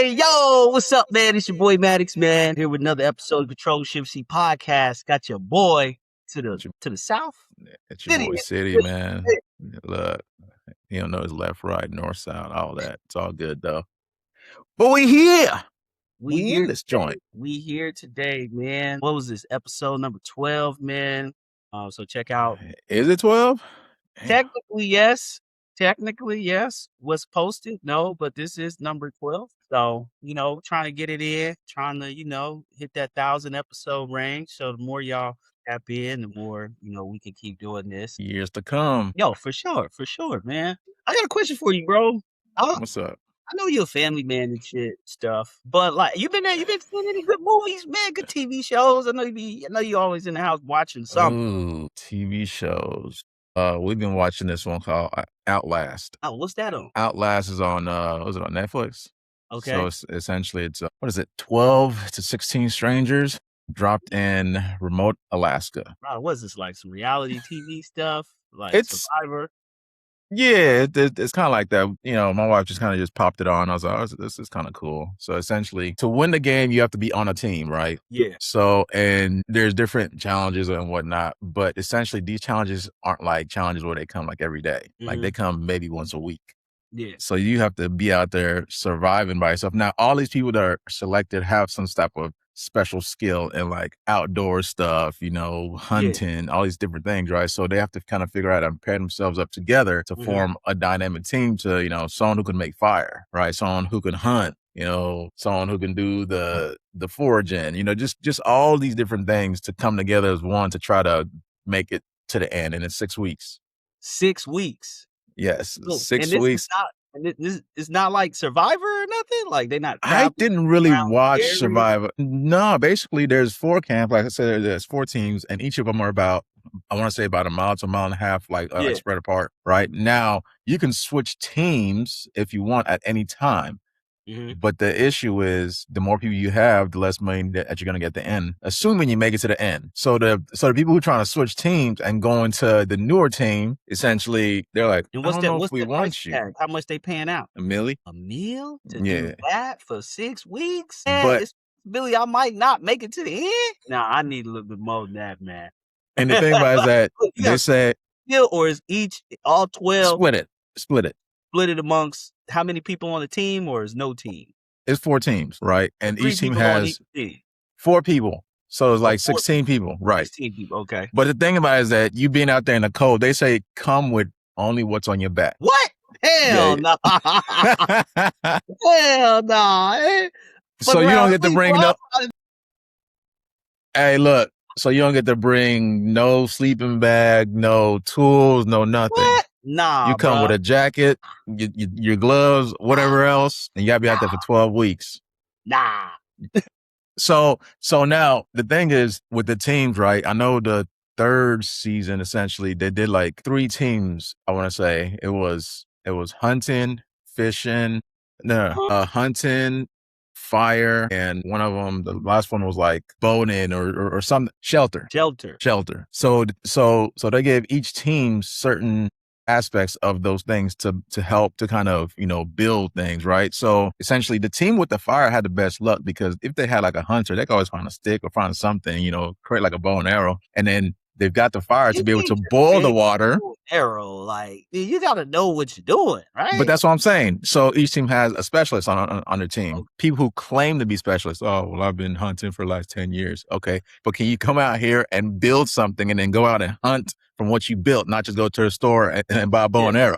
Hey, yo, what's up, man? It's your boy Maddox, man. Here with another episode of CTRL SHFT C Podcast. Got your boy to the south. It's your boy City, man. Look, he don't know his left, right, north, south, all that. It's all good though. But we here. We in this joint. We here today, man. What was this? Episode number 12, man. So check out. Is it 12? Technically, yes. Was posted? No, but this is number 12. So, trying to get it in, trying to, hit that 1,000 episode range. So the more y'all tap in, the more, we can keep doing this. Years to come. Yo, for sure, man. I got a question for you, bro. What's up? I know you're a family man and shit stuff, but like you've been seeing any good movies, man, good TV shows. I know you always in the house watching something. Ooh, TV shows. We've been watching this one called Outlast. Oh, what's that on? Outlast is on was it on Netflix? Okay. So essentially it's 12 to 16 strangers dropped in remote Alaska. Wow, what is this, like some reality TV stuff? Like It's Survivor? Yeah, it's kind of like that. My wife just popped it on. I was like, oh, this is kind of cool. So essentially, to win the game, you have to be on a team, right? Yeah. So, and there's different challenges and whatnot, but essentially these challenges aren't like challenges where they come like every day. Like they come maybe once a week. Yeah. So you have to be out there surviving by yourself. Now, all these people that are selected have some type of special skill in like outdoor stuff, hunting, all these different things, right? So they have to kind of figure out and pair themselves up together to form a dynamic team to, someone who can make fire, right? Someone who can hunt, someone who can do the foraging, just all these different things to come together as one to try to make it to the end. And it's 6 weeks. 6 weeks. Yes, Cool. 6 and weeks. This is not like Survivor or nothing? Like they're not I didn't really watch area? Survivor. No, basically there's 4 camps. Like I said, there's 4 teams and each of them are about, I want to say about a mile to a mile and a half, like spread apart. Right now you can switch teams if you want at any time. But the issue is the more people you have, the less money that you're going to get at the end, assuming you make it to the end. So the people who are trying to switch teams and go into the newer team, essentially, they're like, And I don't know if we want you. How much they paying out? $1 million? A meal to do that for 6 weeks? But Billy, I might not make it to the end. Nah, I need a little bit more than that, man. And the thing about it is that they said, or is all 12 split it. Split it amongst how many people on the team, or is no team? It's 4 teams, right? And each team has 4 people. So it's like 16 people, right? 16 people, okay. But the thing about it is that you being out there in the cold, they say come with only what's on your back. What? Hell no. Hell no. So you don't get to bring no. Hey, look. So you don't get to bring no sleeping bag, no tools, no nothing. What? Nah, you come with a jacket, your gloves, whatever else, and you gotta be out there for 12 weeks. Nah. So now the thing is with the teams, right? I know the 3rd season, essentially, they did like 3 teams. I want to say it was hunting, fishing, hunting, fire, and one of them, the last one was like boning or some shelter. So they gave each team certain aspects of those things to help to kind of, build things, right? So essentially the team with the fire had the best luck because if they had like a hunter, they could always find a stick or find something, create like a bow and arrow. And then they've got the fire to be able to boil the water. Arrow, like you gotta know what you're doing, right? But that's what I'm saying. So each team has a specialist on their team. Okay. People who claim to be specialists. Oh, well, I've been hunting for the last 10 years. Okay. But can you come out here and build something and then go out and hunt from what you built, not just go to a store and buy a bow and arrow?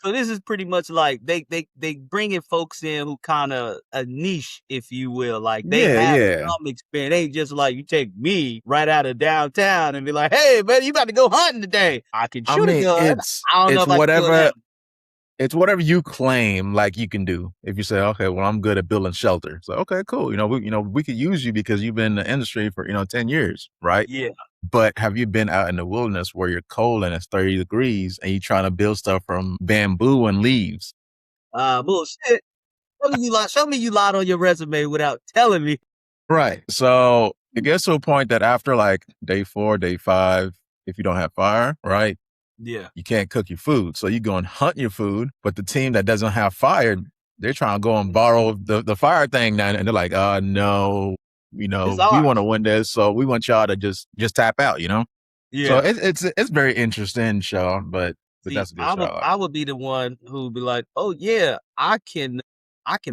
So this is pretty much like they bringing folks in who kind of a niche, if you will. Like they have some experience. They ain't just like you take me right out of downtown and be like, hey, man, you about to go hunting today. I can shoot a gun. It's whatever you claim like you can do. If you say, okay, well, I'm good at building shelter. So, okay, cool. We could use you because you've been in the industry for, 10 years, right? Yeah. But have you been out in the wilderness where you're cold and it's 30 degrees and you're trying to build stuff from bamboo and leaves? Bullshit. Show me you lied on your resume without telling me. Right. So it gets to a point that after like day 4, day 5, if you don't have fire, right? Yeah. You can't cook your food. So you go and hunt your food, but the team that doesn't have fire, they're trying to go and borrow the fire thing now, and they're like, no, It's we ours. want to win this, so we want y'all to just tap out, So Yeah. it's very interesting show, but See, that's a good show. I would be the one who would be like, "Oh yeah, I can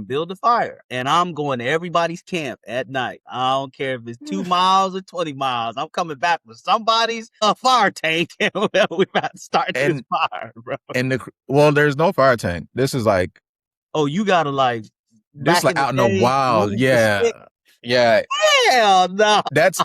build a fire, and I'm going to everybody's camp at night. I don't care if it's 2 miles or 20 miles. I'm coming back with somebody's fire tank, and we about to start this And fire, bro." there's no fire tank. This is like Oh, you gotta like back in the out in the day, wild. use the Yeah, stick. yeah. Hell no. That's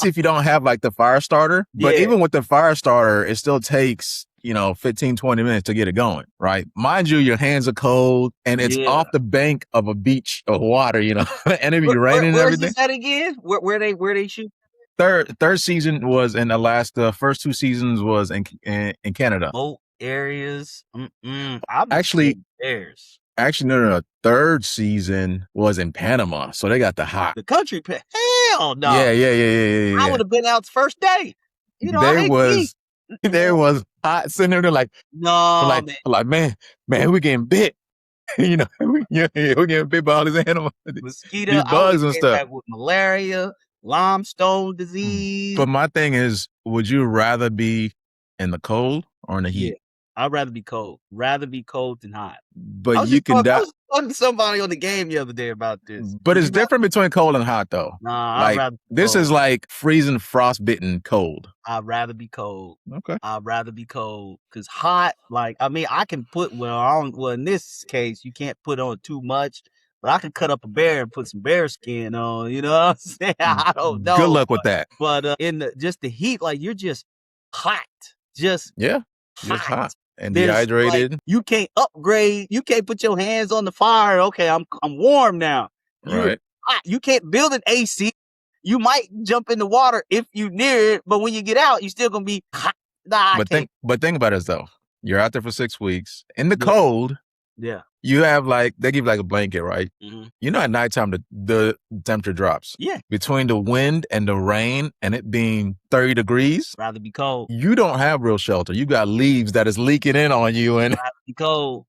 if you don't have like the fire starter. But Yeah, even with the fire starter, it still takes 15, 20 minutes to get it going, right? Mind you, your hands are cold and it's yeah. off the bank of a beach of water, and it be raining and Where is everything. this at again? Where they shoot? Third season was in Alaska. First 2 seasons was in Canada. Boat areas. I'm Actually, Bears. no. Third season was in Panama, so they got the hot. The country pit. Hell no. Yeah. I would have been out the first day. I There hate heat. was hot sitting there like, No, man. man, we getting bit. we getting bit by all these animals, Mosquito. these I would bugs have and came stuff. back with malaria, limestone disease. But my thing is, would you rather be in the cold or in the heat? I'd rather be cold. Rather be cold than hot. But I was you can die. I was talking to somebody on the game the other day about this. But it's different between cold and hot, though. Nah, I'd Like rather be this cold. is like freezing, frostbitten cold. I'd rather be cold. Okay. I'd rather be cold because hot. I can put in this case, you can't put on too much, but I can cut up a bear and put some bear skin on. You know what I'm saying? I don't know. Good luck with that. But in just the heat, like you're just hot, just hot and There's, dehydrated. You can't upgrade. You can't put your hands on the fire. Okay, I'm warm now. You're Right. hot. You can't build an AC. You might jump in the water if you near it, but when you get out, you're still gonna be hot. Nah, but think about it though. You're out there for 6 weeks in the cold. Yeah. You have they give you like a blanket, right? Mm-hmm. At nighttime the temperature drops. Yeah. Between the wind and the rain and it being 30 degrees. Rather be cold. You don't have real shelter. You got leaves that is leaking in on you and rather be cold.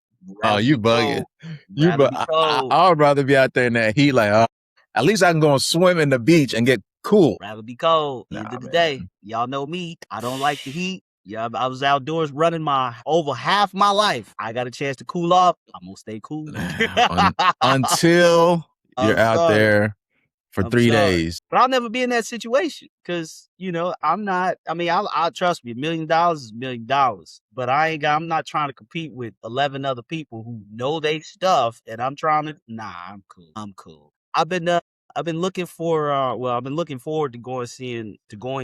You bugging. I would rather be out there in that heat at least I can go and swim in the beach and get cool. Rather be cold. End of the day. Y'all know me. I don't like the heat. Yeah, I was outdoors running over half my life. I got a chance to cool off. I'm gonna stay cool until you're out there for 3 days. But I'll never be in that situation because I'm not. I mean, I'll trust me. $1 million is $1 million, but I'm not trying to compete with 11 other people who know they stuff, and I'm trying to. Nah, I'm cool. I'm cool. I've been looking forward to going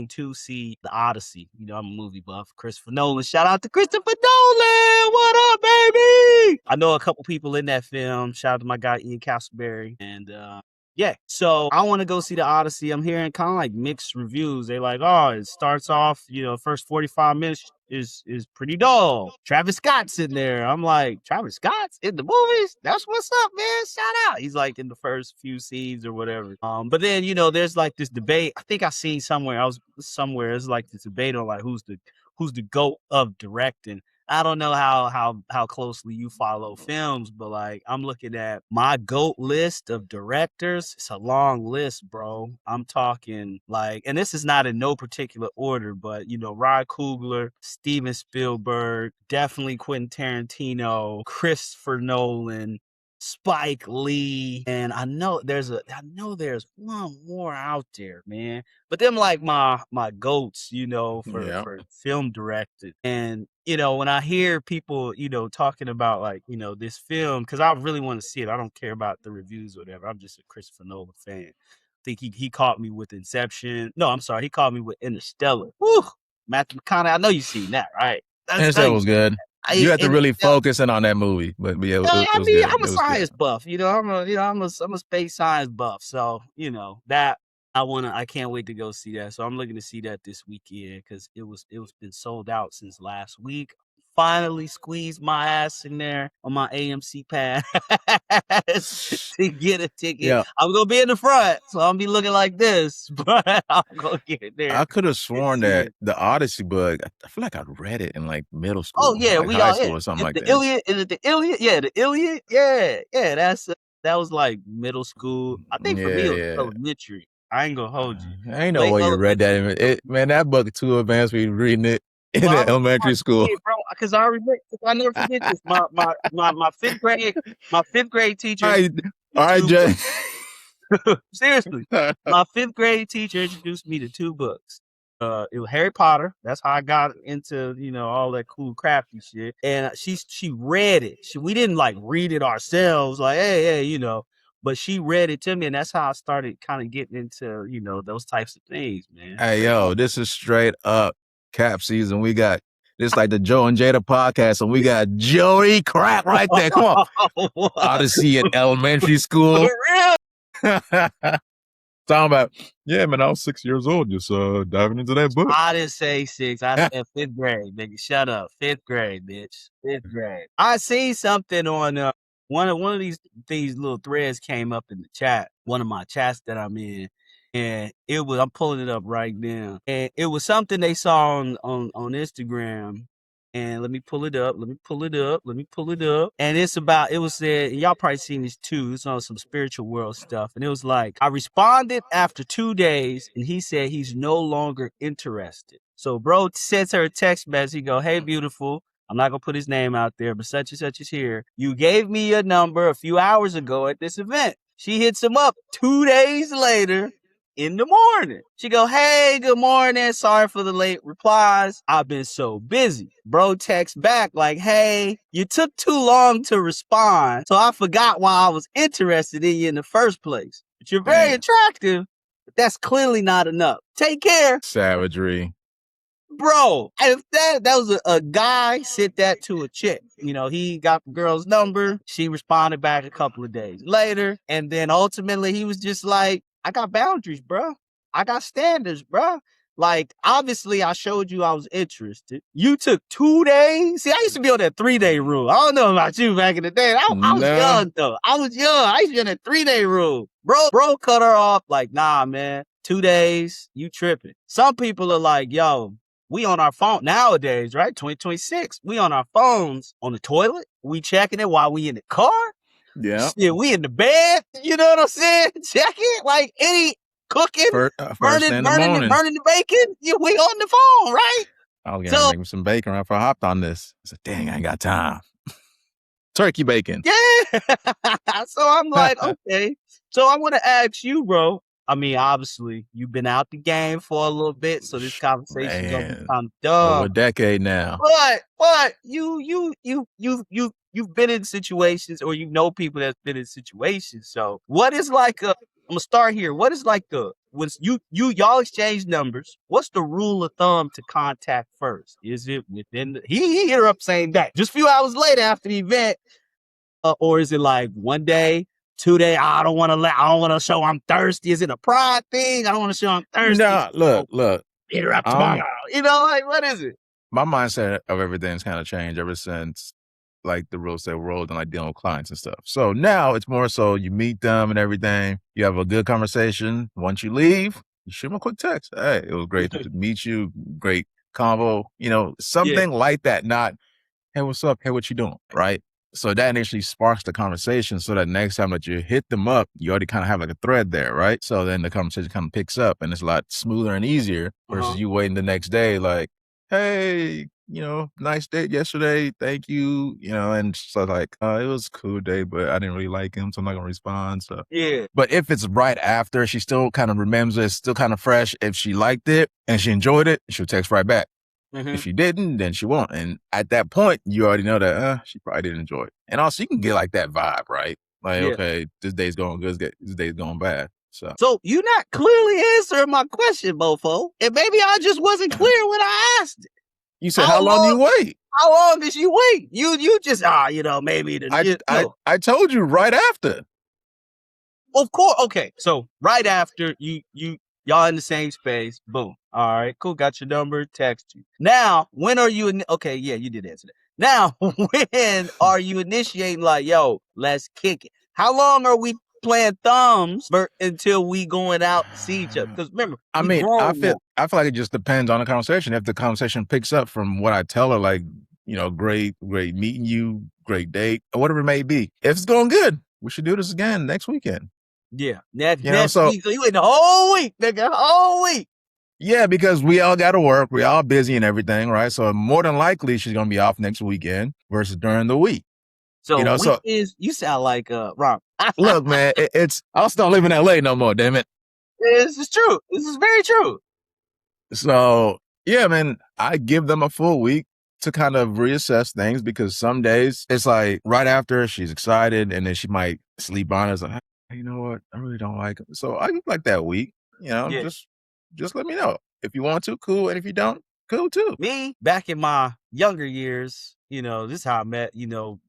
to see The Odyssey. I'm a movie buff. Christopher Nolan. Shout out to Christopher Nolan. What up, baby? I know a couple people in that film. Shout out to my guy Ian Castleberry. And yeah, so I want to go see The Odyssey. I'm hearing kind of like mixed reviews. They're like, oh, it starts off, first 45 minutes is pretty dull. Travis Scott's in there. I'm like, Travis Scott's in the movies? That's what's up, man. Shout out. He's like in the first few scenes or whatever. But then, there's like this debate. I think I seen somewhere. It's like this debate on like who's the GOAT of directing. I don't know how closely you follow films, but like I'm looking at my GOAT list of directors. It's a long list, bro. I'm talking and this is not in no particular order, but Ryan Coogler, Steven Spielberg, definitely Quentin Tarantino, Christopher Nolan, Spike Lee, and I know there's one more out there, man. But them like my goats, for film directed. And when I hear people, talking about this film, because I really want to see it. I don't care about the reviews or whatever. I'm just a Christopher Nolan fan. I think he caught me with Inception. No, I'm sorry, he caught me with Interstellar. Woo! Matthew McConaughey. I know you've seen that, right? Interstellar was good. You have to really focus in on that movie, but yeah, it was good. I'm a science buff. I'm a space science buff. So that I can't wait to go see that. So I'm looking to see that this weekend because it was been sold out since last week. finally squeezed my ass in there on my AMC pass to get a ticket. Yeah, I'm gonna be in the front, so I'm gonna be looking like this, but I'm gonna get there I could have and sworn see that it. the Odyssey book, I feel like I read it in like middle Oh school, yeah, like we high all yeah. school or something like The that. Iliad, is it the Iliad? Yeah, the Iliad. Yeah, yeah. That was like middle school. I think for me Yeah, it was yeah. elementary. I ain't gonna hold you. I ain't no Late way you read that. elementary. Man, that book too advanced for you reading it in Well, I the was a elementary smart school. kid, bro. Because I remember, I never forget this. My fifth grade teacher All right, introduced me all to right, two Jay. books. Seriously, my fifth grade teacher introduced me to two books. It was Harry Potter. That's how I got into all that cool crafty shit. And she read it. We didn't like read it ourselves, like hey. But she read it to me, and that's how I started kind of getting into those types of things, man. Hey, Straight yo, up. this is straight up cap season. We got this like the Joe and Jada podcast, and we got Joey Crack right there. Come on, Odyssey in elementary For school. real? Talking about, yeah, man, I was 6 years old, just diving into that book. I didn't say six. I said fifth grade, nigga. Shut up. Fifth grade, bitch. Fifth grade. I seen something on one of these little threads came up in the chat. One of my chats that I'm in. And I'm pulling it up right now. And it was something they saw on Instagram. And let me pull it up. And it was said, and y'all probably seen this too. It's on some spiritual world stuff. And it was like, I responded after 2 days, and he said he's no longer interested. So bro sends her a text message. He go, hey, beautiful. I'm not gonna put his name out there, but such and such is here. You gave me your number a few hours ago at this event. She hits him up 2 days later in the morning. She go, hey, good morning. Sorry for the late replies. I've been so busy. Bro texts back like, hey, you took too long to respond, so I forgot why I was interested in you in the first place. But you're very Damn, attractive, but that's clearly not enough. Take care. savagery. Bro, if that was a guy sent that to a chick. He got the girl's number. She responded back a couple of days later. And then ultimately he was just like, I got boundaries, bro. I got standards, bro. Like, obviously I showed you I was interested. You took 2 days. See, I used to be on that 3-day rule. I don't know about you back in the day. I was Nah, young though. I was young. I used to be on that 3-day rule. Bro cut her off like, nah, man. 2 days, you tripping. Some people are like, yo, we on our phone nowadays, right? 2026. We on our phones on the toilet. We checking it while we in the car. yeah. Shit, we in the bed. You know what I'm saying? Check it. Like any cooking, First thing in the morning, burning the bacon. We on the phone, right? I was gonna So make me some bacon right before I hopped on this. I said, dang, I ain't got time. Turkey bacon. yeah. So I'm like, okay. So I want to ask you, bro. I mean, obviously, you've been out the game for a little bit, so this conversation gonna be Man, kind of over a dumb. decade now. But you've been in situations, or people that's been in situations. So what is like I'm gonna start here. What is like when y'all exchange numbers? What's the rule of thumb to contact first? Is it within he hit her up same day, just a few hours later after the event, or is it like one day? 2 day, I don't want to show I'm thirsty. Is it a pride thing? I don't want to show I'm thirsty. Nah, look. Hit her up tomorrow. Like what is it? My mindset of everything's kind of changed ever since like the real estate world and like dealing with clients and stuff. So now it's more so you meet them and everything. You have a good conversation. Once you leave, you shoot them a quick text. Hey, it was great to meet you. Great convo. Yeah. Something like that. Not, hey, what's up? Hey, what you doing? Right. So that initially sparks the conversation so that next time that you hit them up, you already kind of have like a thread there, right? So then the conversation kind of picks up and it's a lot smoother and easier versus you waiting the next day like, hey, nice date yesterday. Thank you. And so like, it was a cool day, but I didn't really like him, so I'm not gonna respond. So Yeah. but if it's right after, she still kind of remembers it, still kind of fresh. If she liked it and she enjoyed it, she'll text right back. If she didn't, then she won't. And at that point, you already know that she probably didn't enjoy it. And also, you can get like that vibe, right? Like, Yeah. okay, this day's going good, this day's going bad. So you not clearly answering my question, Bofo. And maybe I just wasn't clear when I asked it. You said, how long do you wait? How long does you wait? You just maybe I told you right after. Of course. Okay. So right after y'all in the same space, boom. All right, cool. Got your number, text you. Now, when are you okay, yeah, you did answer that. Now, when are you initiating like, yo, let's kick it? How long are we playing thumbs until we going out to see each other? Because remember, I we mean, I grown feel now. I feel like it just depends on the conversation. If the conversation picks up from what I tell her, like, great meeting you, great date, or whatever it may be. If it's going good, we should do this again next weekend. Yeah, next So week. So you in the whole week, nigga, whole week. yeah, because we all got to work, we all busy and everything, right? So more than likely she's gonna be off next weekend versus during the week. So So weekends, you sound like Ron. look, man, I'll start living in LA no more, damn it. This is true. This is very true. So yeah, man, I give them a full week to kind of reassess things because some days it's like right after she's excited and then she might sleep on us like, hey, you know what, I really don't like it. So I give like that week, Yeah. just let me know. If you want to, cool. And if you don't, cool too. Me, back in my younger years, this is how I met,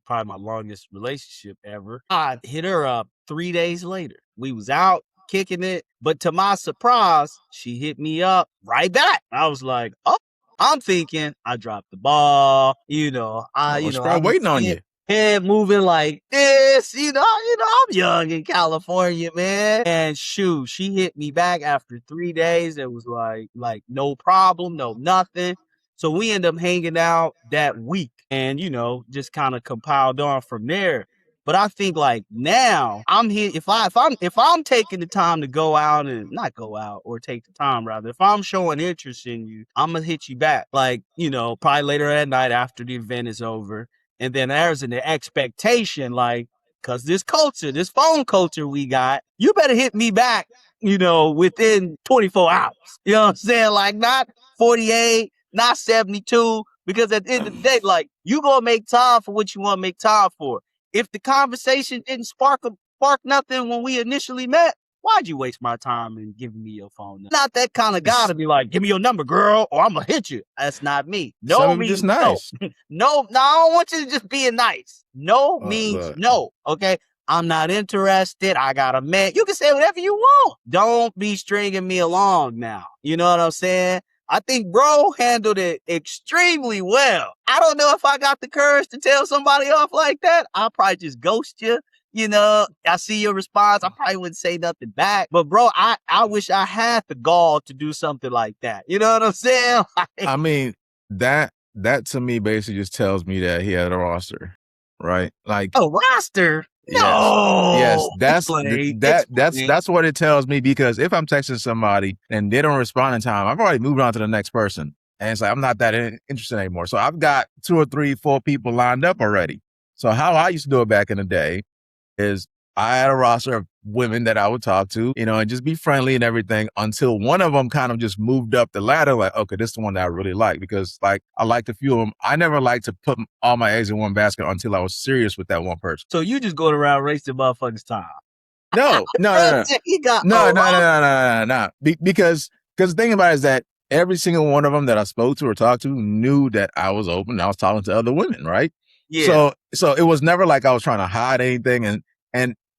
probably my longest relationship ever. I hit her up 3 days later. We was out kicking it, but to my surprise, she hit me up right back. I was like, oh, I'm thinking I dropped the ball. I was I probably waiting on you. head moving like this, I'm young in California, man. And shoot, she hit me back after 3 days. It was like no problem, no nothing. So we end up hanging out that week and, just kind of compiled on from there. But I think like now I'm here. If I'm taking the time to go out and not go out or take the time rather, if I'm showing interest in you, I'm gonna hit you back. Like, probably later at night after the event is over. And then there's an expectation, like, cause this phone culture we got, you better hit me back, within 24 hours. You know what I'm saying? Like not 48, not 72, because at the end of the day, like you gonna make time for what you want to make time for. If the conversation didn't spark nothing when we initially met, why'd you waste my time and giving me your phone number? Not that kind of guy to be like, give me your number, girl, or I'm gonna hit you. That's not me. No means just nice. No, I don't want you to just being nice. No means no. Okay. I'm not interested. I got a man. You can say whatever you want. Don't be stringing me along now. You know what I'm saying? I think bro handled it extremely well. I don't know if I got the courage to tell somebody off like that. I'll probably just ghost you. I see your response. I probably wouldn't say nothing back. But bro, I wish I had the gall to do something like that. You know what I'm saying? I mean, that to me basically just tells me that he had a roster, right? Like a roster? Yes, that's Explain. that's what it tells me, because if I'm texting somebody and they don't respond in time, I've already moved on to the next person. And it's like, I'm not that interested anymore. So I've got 2 or 3, 4 people lined up already. So how I used to do it back in the day is I had a roster of women that I would talk to, and just be friendly and everything until one of them kind of just moved up the ladder. Like, okay, this is the one that I really like, because like I liked a few of them. I never liked to put all my eggs in one basket until I was serious with that one person. So you just going around wasting motherfuckers' time? No. Because the thing about it is that every single one of them that I spoke to or talked to knew that I was open. I was talking to other women, right? Yeah. So it was never like I was trying to hide anything, and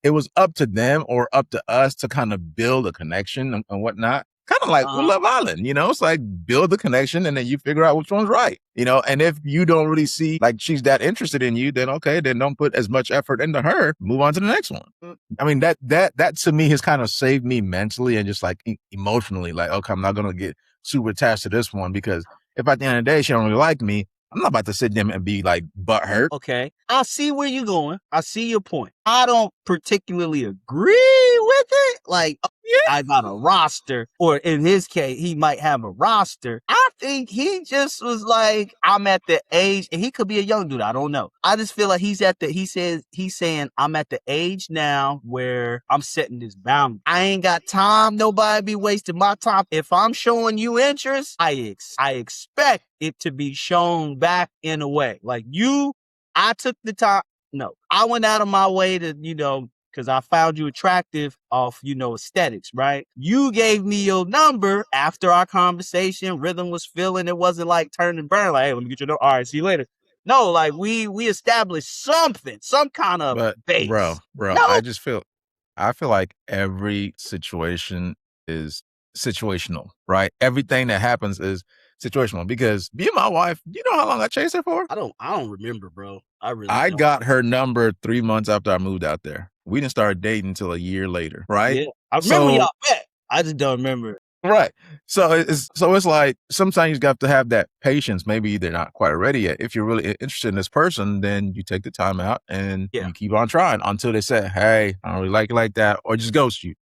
it was up to them or up to us to kind of build a connection and whatnot. Kind of like Love Island, it's like build the connection and then you figure out which one's right, and if you don't really see like she's that interested in you, then okay, then don't put as much effort into her, move on to the next one. I mean, that to me has kind of saved me mentally and just like emotionally, like, okay, I'm not going to get super attached to this one, because if at the end of the day, she don't really like me, I'm not about to sit there and be like butthurt. Okay. I see where you're going. I see your point. I don't particularly agree with it. Like, I got a roster, or in his case, he might have a roster. I think he just was like, I'm at the age, and he could be a young dude. I don't know. I just feel like he's saying, I'm at the age now where I'm setting this boundary. I ain't got time. Nobody be wasting my time. If I'm showing you interest, I expect it to be shown back in a way. Like I took the time. No, I went out of my way to, because I found you attractive off, aesthetics, right? You gave me your number after our conversation. Rhythm was feeling. It wasn't like turn and burn. Like, hey, let me get your number. All right, see you later. No, like we established something, some kind of base. Bro, no. I feel like every situation is situational, right? Everything that happens is situational because me and my wife, you know how long I chased her for? I don't remember, bro. I really I don't. got her number 3 months after I moved out there. We didn't start dating until a year later, right? Yeah. I remember So y'all met. I just don't remember. right. So it's like sometimes you got to have that patience. Maybe they're not quite ready yet. If you're really interested in this person, then you take the time out and Yeah. you keep on trying until they say, "Hey, I don't really like it like that," or just ghost you.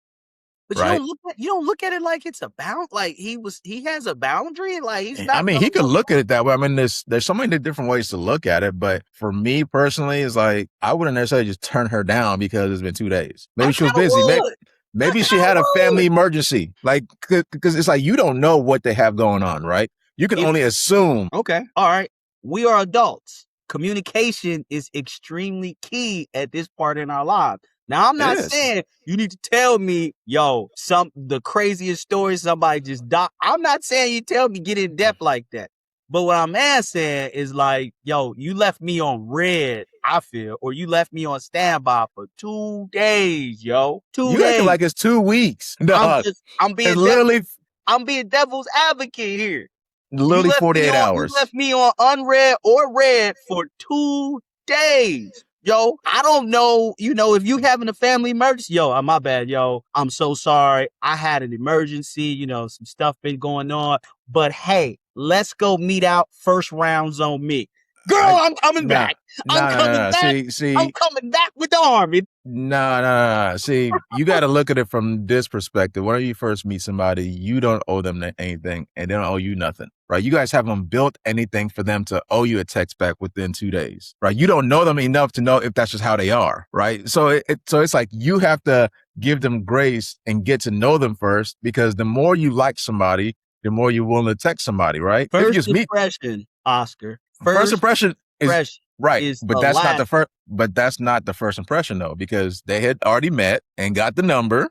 But Right? you don't look at it like it's a bound. Like he has a boundary. Like he's I not mean, gonna he could go. look at it that way. I mean, there's so many different ways to look at it, but for me personally, it's like I wouldn't necessarily just turn her down because it's been 2 days. I Maybe she was kind of busy. Maybe would. I maybe she kind of had a would. family emergency. Like because it's like you don't know what they have going on, right? You can If only assume. Okay. All right. We are adults. Communication is extremely key at this part in our lives. Now, I'm It not is. saying you need to tell me, yo, the craziest story somebody just died. I'm not saying you tell me get in depth like that. But what I'm saying is like, yo, you left me on red, I feel, or you left me on standby for 2 days, yo. 2 You acting days. like it's 2 weeks. I'm No, just it's literally I'm being devil's advocate here. literally 48 You hours. left me on unread or read for 2 days. Yo, I don't know, if you having a family emergency, my bad, yo. I'm so sorry. I had an emergency, some stuff been going on. But hey, let's go meet out first rounds on me. Girl, I I'm coming nah, back. I'm nah, nah, coming nah. back. I'm See, coming back with the army. no. See, you got to look at it from this perspective. When you first meet somebody, you don't owe them anything, and they don't owe you nothing, right? You guys haven't built anything for them to owe you a text back within 2 days, right? You don't know them enough to know if that's just how they are, right? So it's like you have to give them grace and get to know them first, because the more you like somebody, the more you're willing to text somebody, right? If you First just meet, impression, Oscar. first First impression is impression right, is but the that's not last. the first. But that's not the first impression though, because they had already met and got the number.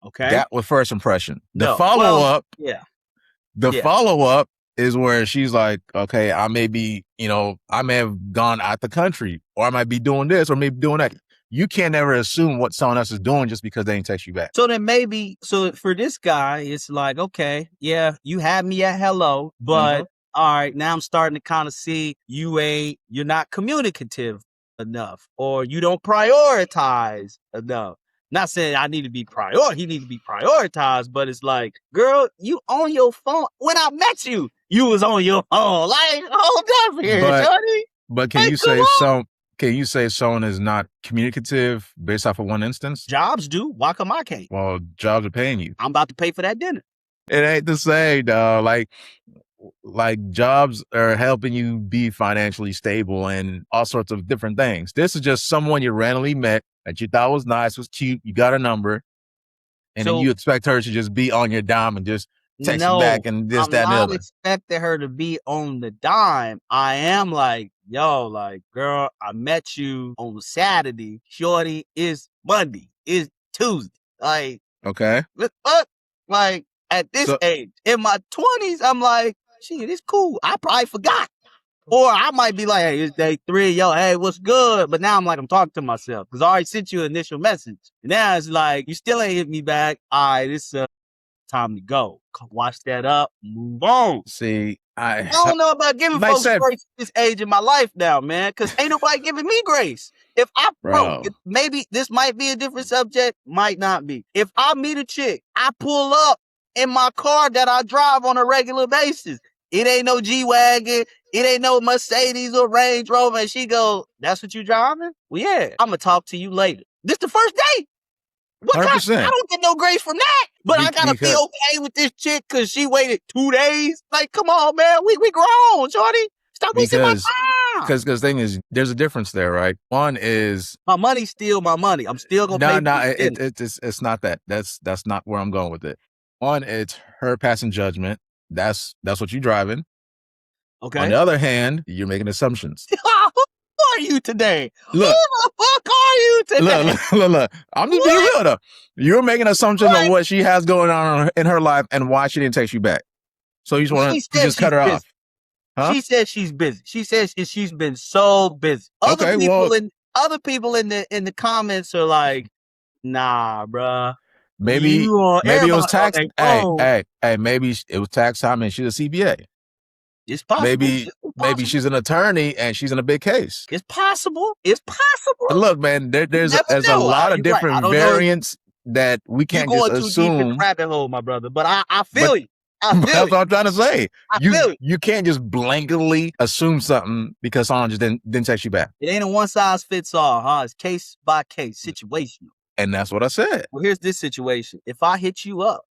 Okay. That was first impression. The No. follow Well, up, yeah. the Yeah. follow up is where she's like, okay, I may be, I may have gone out the country, or I might be doing this, or maybe doing that. You can't ever assume what someone else is doing just because they didn't text you back. So then so for this guy, it's like, okay, yeah, you had me at hello, but all right, now I'm starting to kind of see you're not communicative enough, or you don't prioritize enough. Not saying he need to be prioritized, but it's like, girl, you on your phone. When I met you, you was on your phone. Like, hold up here, But shorty. but can Like, you come say on. someone is not communicative based off of one instance? Jobs do. Why come I can't? Well, jobs are paying you. I'm about to pay for that dinner. It ain't the same, dog. Like jobs are helping you be financially stable and all sorts of different things. This is just someone you randomly met that you thought was nice, was cute. You got a number, and then So you expect her to just be on your dime and just text you no, back and this, I'm that, and the not other. expecting her to be on the dime. I am like, yo, like, girl, I met you on Saturday. Shorty, is Monday. Is Tuesday. Like, Okay. what? Like, at this So age, in my 20s, I'm like, shit, it's cool. I probably forgot. Or I might be like, hey, it's day 3, yo, hey, what's good? But now I'm like, I'm talking to myself because I already sent you an initial message. And now it's like, you still ain't hit me back. All right, it's time to go. Wash that up, move on. see, I don't know about giving like I folks said, grace at this age in my life now, man, because ain't nobody giving me grace. bro. Maybe this might be a different subject, might not be. If I meet a chick, I pull up in my car that I drive on a regular basis. It ain't no G-Wagon. It ain't no Mercedes or Range Rover. And she go, that's what you driving? Well, yeah, I'm going to talk to you later. This the first date. What kind? I 100%. don't get no grace from that. But I gotta be Because okay with this chick because she waited 2 days. Like, come on, man. We grown, shorty. Stop wasting my because time. because the thing is, there's a difference there, right? One is My money's still my money. I'm still gonna pay for it. it's not that. That's not where I'm going with it. One, it's her passing judgment. That's what you're driving. On Okay. the other hand, you're making assumptions. Who are you today? Look, Who the fuck are you today? look. I'm just being real though. You're making assumptions on what she has going on in her life and why she didn't text you back. So you just want to just cut her off. Huh? She said she's busy. She says she's been so busy. Other people in the comments are like, nah, bruh. Maybe it was tax. Hey, Maybe it was tax time and she's a CBA. It's possible. Maybe she's an attorney and she's in a big case. It's possible. It's possible. But look, man, there's Never a know. lot of You're right. I different don't know. variants that we You can't just going too deep in the assume. rabbit hole, my brother. But I But feel you. I feel that's you. what I'm trying to say. I feel you. You can't just blanketly assume something because someone just didn't text you back. It ain't a one size fits all, huh? It's case by case, situational. And that's what I said. Well, here's this situation. If I hit you up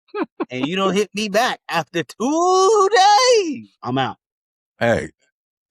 and you don't hit me back after 2 days, I'm out. Hey,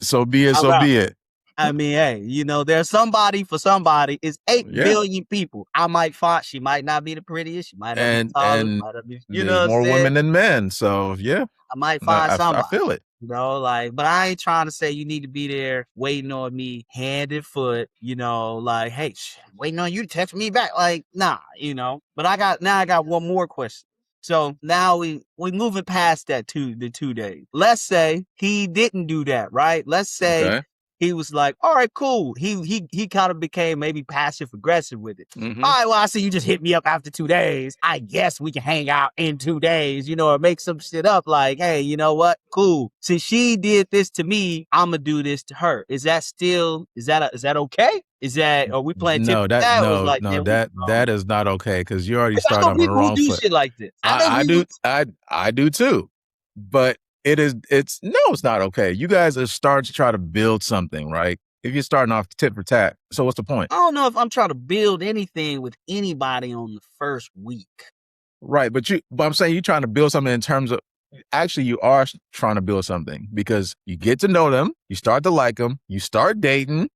so be it, so be it. I mean, hey, you know, there's somebody for somebody. It's 8 billion people. I might find she might not be the prettiest. She might not be the tallest. Might not be, you know, more women than men. So yeah, I might find somebody. I feel it. You know, like, but I ain't trying to say you need to be there waiting on me hand and foot, you know, like, hey, waiting on you to text me back. Like, nah, you know. But I got one more question. So now we moving past that the 2 days. Let's say he didn't do that, right? Let's say he was like, all right, cool. He kind of became maybe passive aggressive with it. Mm-hmm. All right, well, I see you just hit me up after 2 days. I guess we can hang out in 2 days, you know, or make some shit up like, hey, you know what? Cool. Since she did this to me, I'm gonna do this to her. Is that okay? Are we playing that is not okay because you already started on the wrong foot. Shit like this. I do too, but it's not okay. You guys are starting to try to build something, right? If you're starting off tit for tat, so what's the point? I don't know if I'm trying to build anything with anybody on the first week. Right, but I'm saying you're trying to build something in terms of, actually you are trying to build something because you get to know them, you start to like them, you start dating,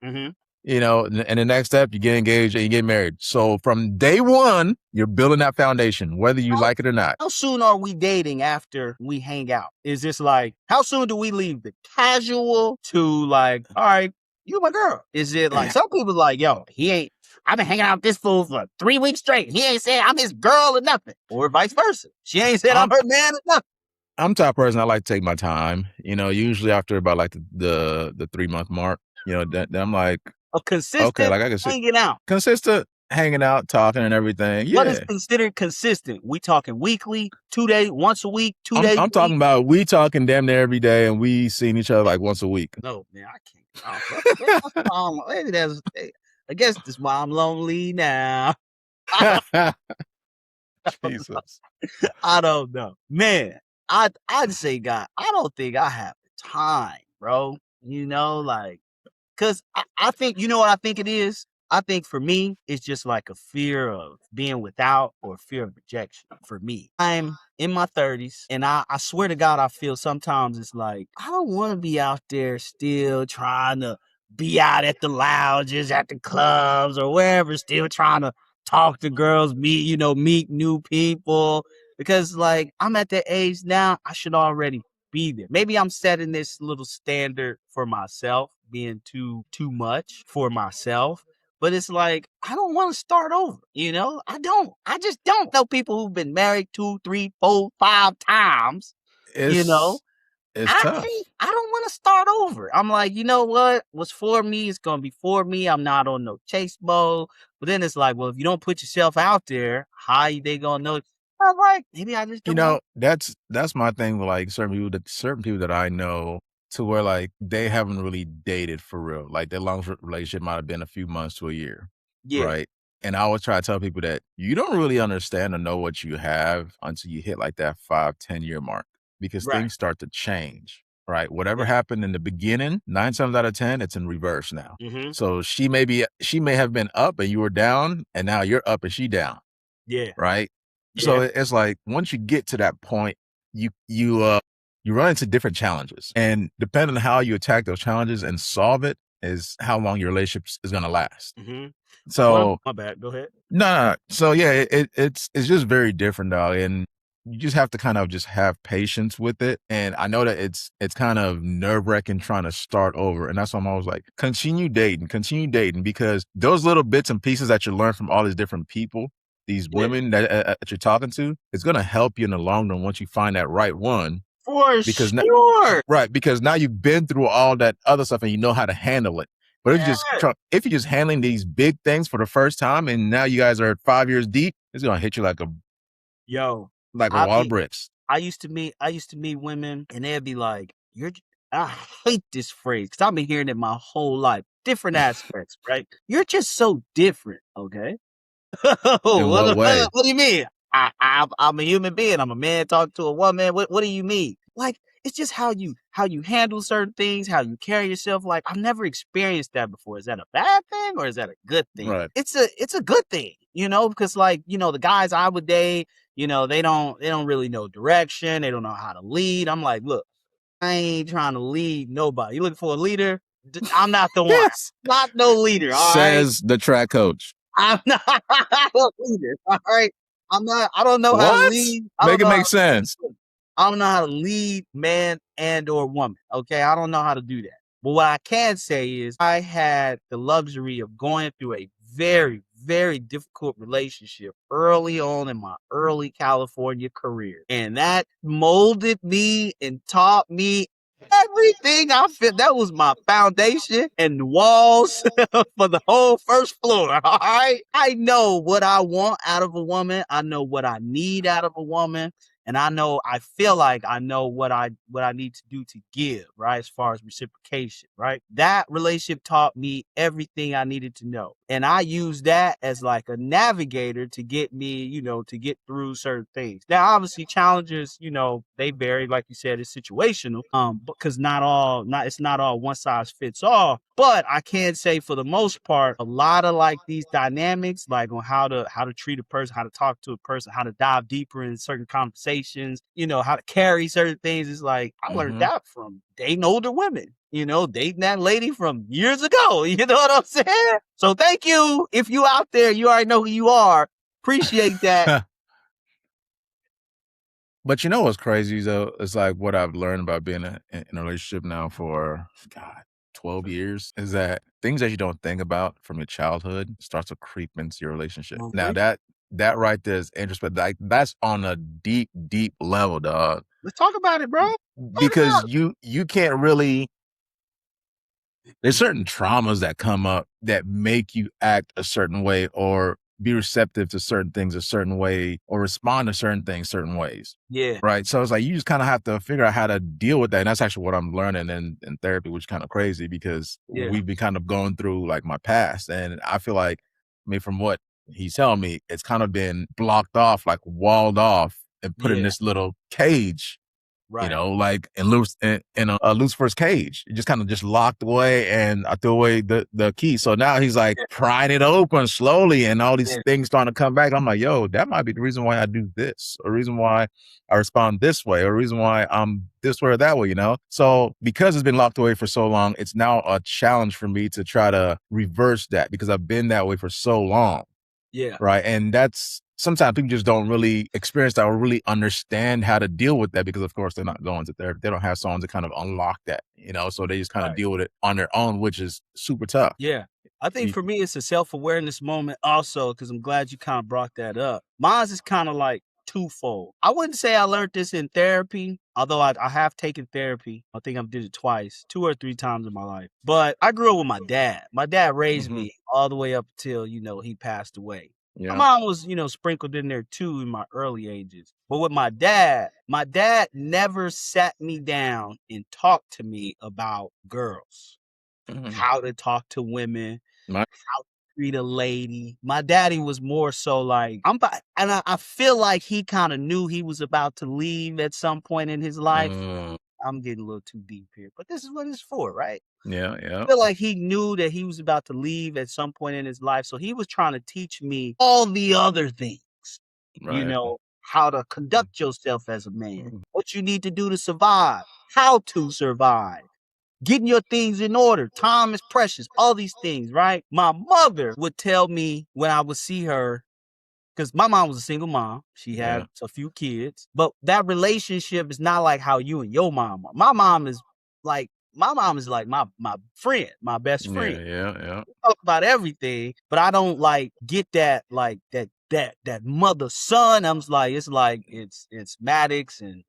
you know, and the next step, you get engaged and you get married. So from day one, you're building that foundation, whether you like it or not. How soon are we dating after we hang out? Is this like, how soon do we leave the casual to like, all right, you my girl? Is it like, some people like, yo, I've been hanging out with this fool for 3 weeks straight. He ain't said I'm his girl or nothing. Or vice versa. She ain't said I'm her man or nothing. I'm the type of person I like to take my time. You know, usually after about like the 3-month mark, you know, then I'm like, consistent hanging out. Consistent hanging out, talking and everything. Yeah. What is considered consistent? We talking weekly, 2 days, once a week, 2 days. I'm talking about we talking damn near every day and we seeing each other like once a week. No, man, I can't. I guess that's why I'm lonely now. Jesus. I don't know. Man, I'd say, God, I don't think I have the time, bro. You know, like, because I think, you know what I think it is? I think for me, it's just like a fear of being without or fear of rejection for me. I'm in my 30s, and I swear to God, I feel sometimes it's like, I don't want to be out there still trying to be out at the lounges, at the clubs, or wherever, still trying to talk to girls, meet new people. Because, like, I'm at that age now, I should already be there. Maybe I'm setting this little standard for myself, being too much for myself. But it's like, I don't want to start over, you know? I just don't know people who've been married 2, 3, 4, 5 times, you know? It's tough. I don't want to start over. I'm like, you know what? What's for me is going to be for me. I'm not on no chase mode. But then it's like, well, if you don't put yourself out there, how are they going to know? I'm like, maybe I just don't know. That's my thing with like certain people that I know, to where like they haven't really dated for real. Like their long relationship might have been a few months to a year. Yeah. Right. And I always try to tell people that you don't really understand or know what you have until you hit like that 5-10 year mark, because things start to change. Right. Whatever happened in the beginning, 9 times out of 10, it's in reverse now. So she may have been up and you were down, and now you're up and she down. Yeah. Right. Yeah. So it's like, once you get to that point, you run into different challenges, and depending on how you attack those challenges and solve it is how long your relationship is going to last. So my bad. Go ahead. No. So yeah, it's just very different, dog. And you just have to kind of just have patience with it. And I know that it's kind of nerve-wracking trying to start over. And that's why I'm always like, continue dating, because those little bits and pieces that you learn from all these different people, these women that you're talking to, it's going to help you in the long run once you find that right one. For sure. Because now you've been through all that other stuff and you know how to handle it. But if you're just handling these big things for the first time and now you guys are 5 years deep, it's going to hit you like a wall of bricks. I used to meet women and they'd be like, I hate this phrase because I've been hearing it my whole life. Different aspects, right? You're just so different, okay? In what way? What do you mean? I'm a human being. I'm a man talking to a woman. What do you mean? Like it's just how you handle certain things, how you carry yourself. Like I've never experienced that before. Is that a bad thing or is that a good thing? Right. It's a good thing, because like the guys I would date, they don't really know direction. They don't know how to lead. I'm like, look, I ain't trying to lead nobody. You looking for a leader? I'm not the one. Yes. Not no leader. All right. Says the track coach. I'm not a leader. All right. I don't know how to What? lead. I Make don't it know how make to sense. I don't know how to lead man and or woman. Okay. I don't know how to do that. But what I can say is I had the luxury of going through a very, very difficult relationship early on in my early California career. And that molded me and taught me everything I feel. That was my foundation and the walls for the whole first floor. All right. I know what I want out of a woman. I know what I need out of a woman. And I feel like I know what I need to do to give, right? As far as reciprocation, right? That relationship taught me everything I needed to know. And I use that as like a navigator to get me, to get through certain things. Now, obviously challenges, they vary, like you said, it's situational. Because it's not all one size fits all. But I can say for the most part, a lot of like these dynamics, like on how to treat a person, how to talk to a person, how to dive deeper in certain conversations, how to carry certain things. It's like I learned that from dating older women, dating that lady from years ago. You know what I'm saying? So thank you. If you out there, you already know who you are. Appreciate that. But you know what's crazy though? It's like what I've learned about being in a relationship now for God, 12 years is that things that you don't think about from your childhood starts to creep into your relationship. Now Mhm. that right there is interesting. Like that's on a deep, deep level, dog. Let's talk about it, bro. Talk Because about it. you can't really there's certain traumas that come up that make you act a certain way or be receptive to certain things a certain way or respond to certain things certain ways. Yeah, Right. So it's like you just kind of have to figure out how to deal with that. And that's actually what I'm learning in therapy, which is kind of crazy because yeah, we've been kind of going through like my past. And I feel like, I mean, from what he's telling me, it's kind of been blocked off, like walled off and put in yeah, this little cage, right. like in a Lucifer's cage. It just kind of just locked away and I threw away the key. So now he's like Yeah, prying it open slowly and all these yeah, things starting to come back. I'm like, yo, that might be the reason why I do this, or reason why I respond this way, or reason why I'm this way or that way. So because it's been locked away for so long, it's now a challenge for me to try to reverse that because I've been that way for so long. yeah, Right. And that's sometimes people just don't really experience that or really understand how to deal with that because, of course, they're not going to therapy. They don't have someone to kind of unlock that. So they just kind of right. deal with it on their own, which is super tough. Yeah. I think You- for me, it's a self-awareness moment also, because I'm glad you kind of brought that up. Mine's is kind of like twofold. I wouldn't say I learned this in therapy, although I have taken therapy. I think I've did it twice, 2 or 3 times in my life. But I grew up with my dad. My dad raised Mhm. me all the way up till, he passed away. My Yeah. mom was, sprinkled in there too in my early ages. But with my dad never sat me down and talked to me about girls, Mhm. how to talk to women, My- how to treat a lady. My daddy was more so like and I feel like he kind of knew he was about to leave at some point in his life. Mm, I'm getting a little too deep here, but this is what it's for, right? yeah. I Yeah. feel like he knew that he was about to leave at some point in his life, so he was trying to teach me all the other things, Right. how to conduct yourself as a man, Mhm. what you need to do to survive, how to survive, getting your things in order. Time is precious. All these things, right? My mother would tell me when I would see her, because my mom was a single mom. She Yeah. had a few kids, but that relationship is not like how you and your mom are. My mom is like my friend, my best Yeah. friend. Yeah. Yeah. We talk about everything, but I don't like get that like that mother son. It's Maddox and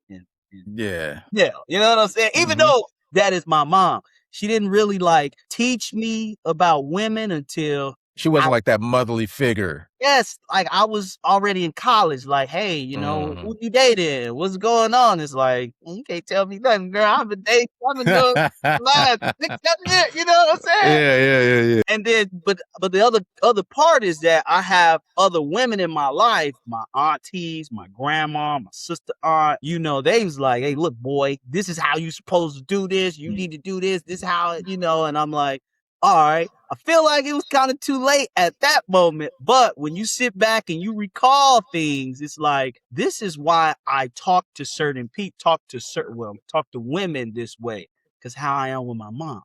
Yeah. yeah, you know what I'm saying? Even Hmm. though that is my mom, she didn't really like teach me about women until She wasn't like that motherly figure. Yes, like I was already in college. Like, hey, who you dating? What's going on? It's like you can't tell me nothing, girl. I've been dating. I've been doing last 6, 7 years. You know what I'm saying? Yeah. And then, but the other part is that I have other women in my life, my aunties, my grandma, my sister aunt. They was like, hey, look, boy, this is how you supposed to do this. You need to do this. This is how And I'm like, all right. I feel like it was kind of too late at that moment. But when you sit back and you recall things, it's like, this is why I talk to certain people, talk to women this way, because how I am with my mom.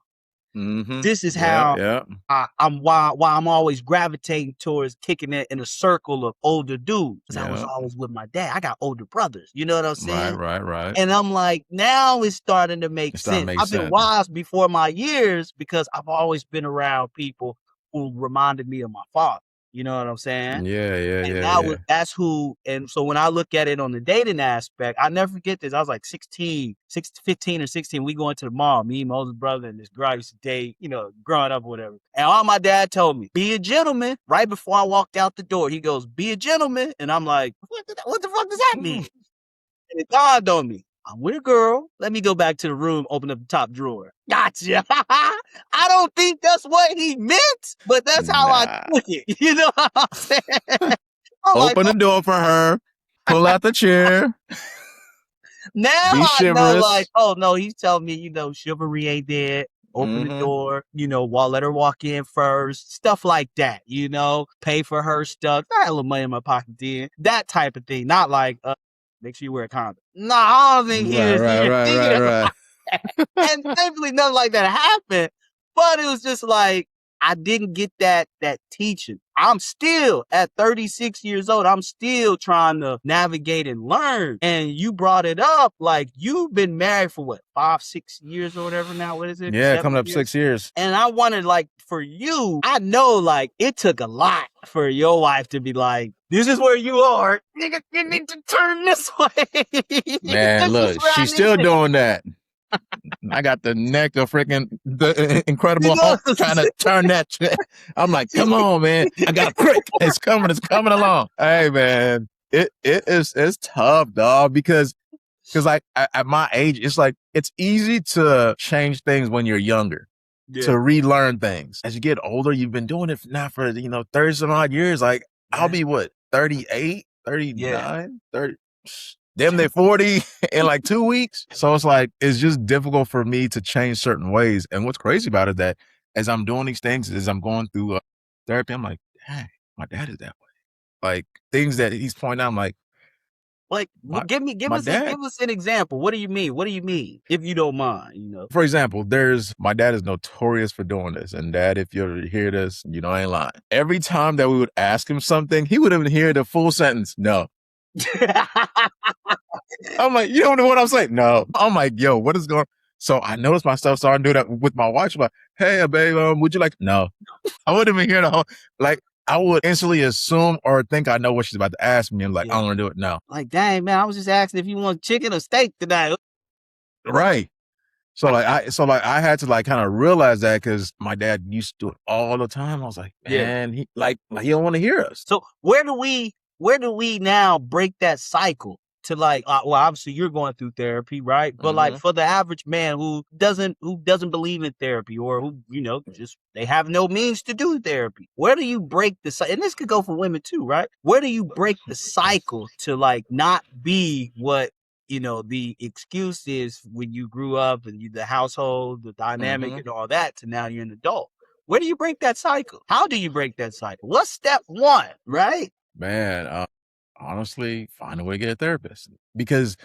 Mm-hmm. This is how Yeah. I'm why I'm always gravitating towards kicking it in a circle of older dudes. Because I was Yeah. always with my dad. I got older brothers. You know what I'm saying? Right. And I'm like, now it's starting to make sense. I've been wise before my years because I've always been around people who reminded me of my father. You know what I'm saying? Yeah. That's who. And so when I look at it on the dating aspect, I never forget this. I was like 15 or 16. We going to the mall, me, my older brother, and this girl I used to date, growing up or whatever. And all my dad told me, be a gentleman. Right before I walked out the door, he goes, be a gentleman. And I'm like, what the fuck does that mean? And it dawned on me. I'm with a girl. Let me go back to the room, open up the top drawer. Gotcha. I don't think that's what he meant, but that's how I took it. You know what I'm saying? Open the door for her. Pull out the chair. Now I know, like, oh no, he's telling me, chivalry ain't dead. Open the door, let her walk in first, stuff like that, pay for her stuff. I had a little money in my pocket then, that type of thing. Not like, make sure you wear a condom. No, I don't think he was thinking about that. And thankfully nothing like that happened, but it was just like, I didn't get that teaching. I'm still at 36 years old. I'm still trying to navigate and learn. And you brought it up, like you've been married for what, 5, 6 years or whatever now? What is it? Yeah, coming up 6 years. And I wanted, like, for you, I know, like, it took a lot for your wife to be like, this is where you are. Nigga, you need to turn this way. Man, look, she's still doing that. I got the neck of freaking the Incredible Hulk trying to turn that shit. I'm like, come on, man. I got a crick. It's coming along. Hey, man, it's tough, dog, because like at my age, it's like, it's easy to change things when you're younger, to relearn things. As you get older, you've been doing it now for, 30 some odd years. Like, I'll be what, 38, 39, 30. Damn, they're 40 in like 2 weeks. So it's like, it's just difficult for me to change certain ways. And what's crazy about it, that as I'm doing these things, as I'm going through therapy, I'm like, dang, my dad is that way. Like, things that he's pointing out, I'm like, give us an example. What do you mean? What do you mean? If you don't mind, For example, my dad is notorious for doing this. And Dad, if you hear this, I ain't lying. Every time that we would ask him something, he wouldn't hear the full sentence. No. I'm like, you don't know what I'm saying? No. I'm like, yo, what is going on? So I noticed my stuff starting to do that with my wife. She's like, hey, babe, would you like? No. I wouldn't even hear the whole, like, I would instantly assume or think I know what she's about to ask me. And like, I don't want to do it now. Like, dang, man, I was just asking if you want chicken or steak tonight. Right. So I had to like kind of realize that, because my dad used to do it all the time. I was like, man, he don't want to hear us. So where do we now break that cycle to, like, well, obviously you're going through therapy, right? But like, for the average man who doesn't believe in therapy, or who, just, they have no means to do therapy, where do you break the cycle? And this could go for women too, right? Where do you break the cycle to, like, not be what, the excuse is when you grew up and the household, the dynamic and all that, to now you're an adult? Where do you break that cycle? How do you break that cycle? What's step one, right? Man, honestly, find a way to get a therapist, because